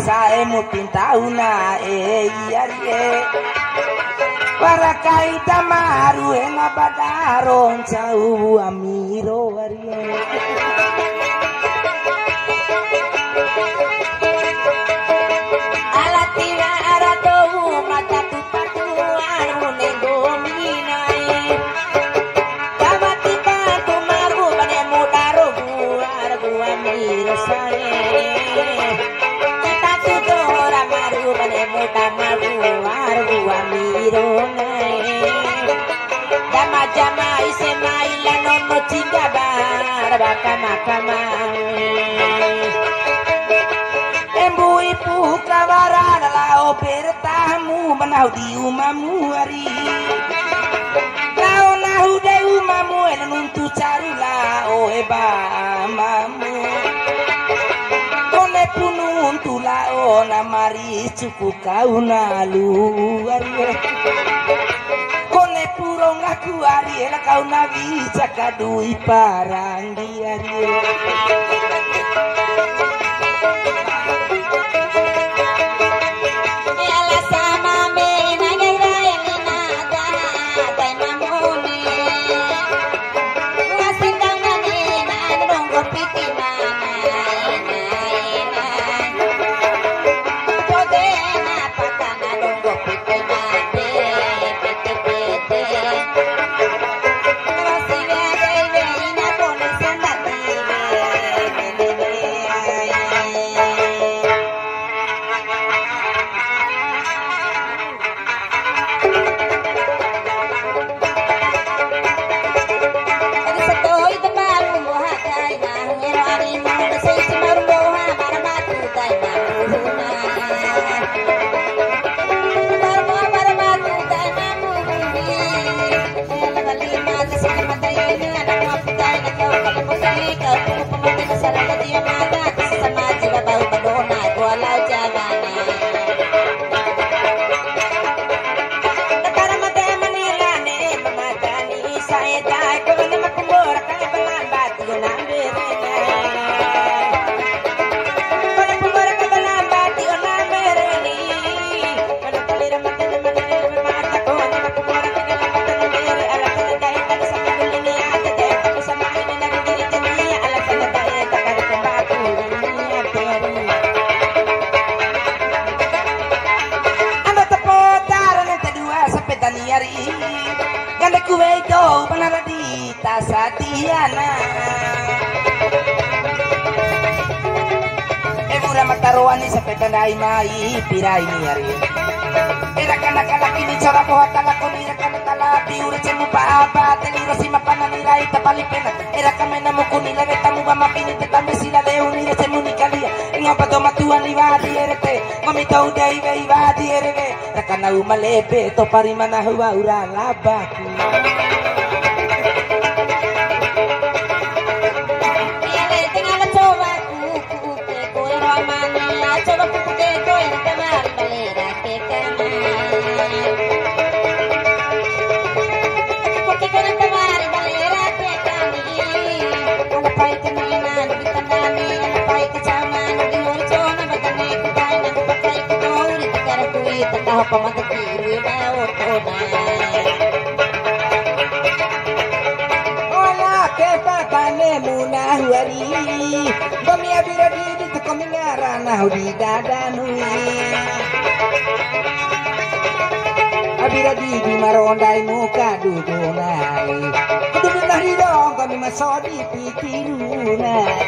Sae mutin tauna iyarie para kaita maru ena badaron cau amiro arie alatira arato mata tu patuan nengominai kamatika tumaru bane mudaro gua amiro sae Embu ibu kawaran lao bertamu menau di umamu hari lao nahu de umamu enuntu carula o eba mamu kone punun tulao namari cukup kau nalu hari kone purong aku hari kau nabi jakadui parang di hari Satiana mura mataruani sepeda nai mai pirai niari era kana kala kini cara poha kala koni kana kala biure cemu pa apa teliro sima pana nirai tapali pena era kamena mukuni leve tamu bama pini tetame sila leu ni cemu nikalia ngopa to matuan liwadi erete ngomi tau dai vei vadi ereve rakana umalepe to parimana huwa ura labaku Porque con el tomar valera te camino matane munahuari gomi abira di tekomi ngarana di dadanu abira di marondai muka dudunai dudunah di dong kami masodi pikirunai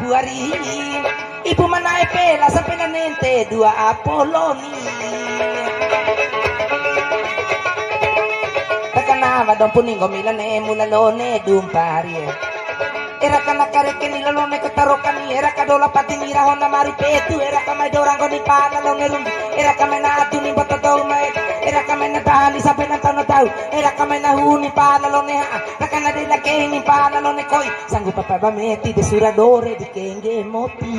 Puari ibu mana pela sampai nanente dua Apoloni takanava don puningo milane mulalone dumpari era kana kareke nilalone ketarokani era kadola patini rahona mari petu era kamai dorango ni pana lone rumbi era kamena atuni bototau mai era kamena tani sampai nantano tau era kamena huni pana lone takana de la keni pana lone koi sanggup papa bameti de suradore di kenge moti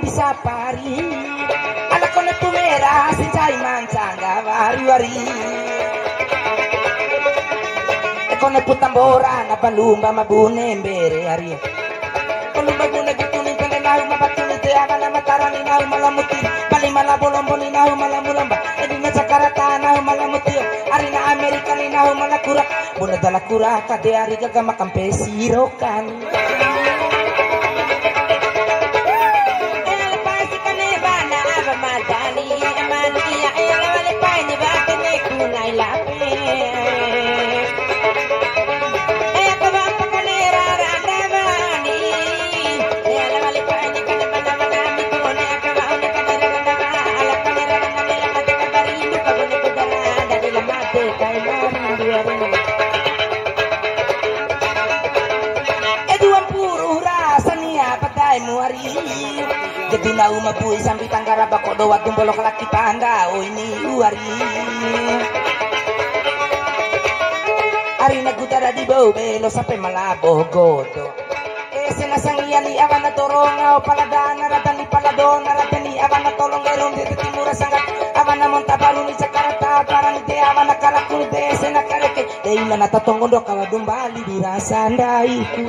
di sapari anak kone tumera si cai mancanga wari-wari e kone putambora na palumba mabune mbere hari palumba bune bituni pene nau mabatuni te agana matarani nau malamuti pali malabolombo ni nau malamulamba edina jakarta nau malamuti arina amerika ni nau malakura bune dalakura kade ari gaga makampe sirokan Geduna umabui sambil tanggara bako doa tumbolok laki tangga oh ini uari hari nagutara di bau belo sampai malabo godo senasangiani avana toronga o paladana ratani paladona ratani avana tolong gerong de timura sangat avana montabaru ni Jakarta parang de avana karaku de senakareke de ilana tatongondo kawadumbali dirasa ndaiku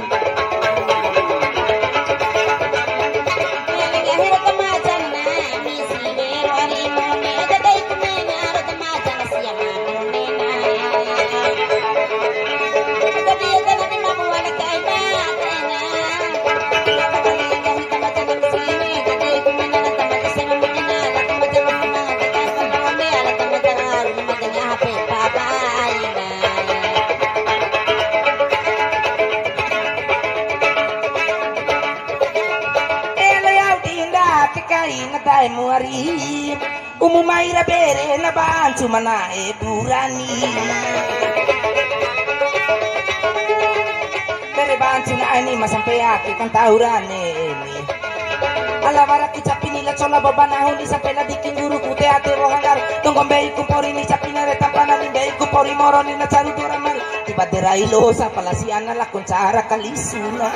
ingatai muari umumaira bere na bantu mana burani bere bantu na ini masampai aki kan taurane ini alavara kicapini la chola babana huni sampai na dikin guru kute ate rohangar tonggombe kumpori ni capina re tampana ni bei kumpori moroni na caru doramar tiba derai lo sa palasiana la concara kalisuna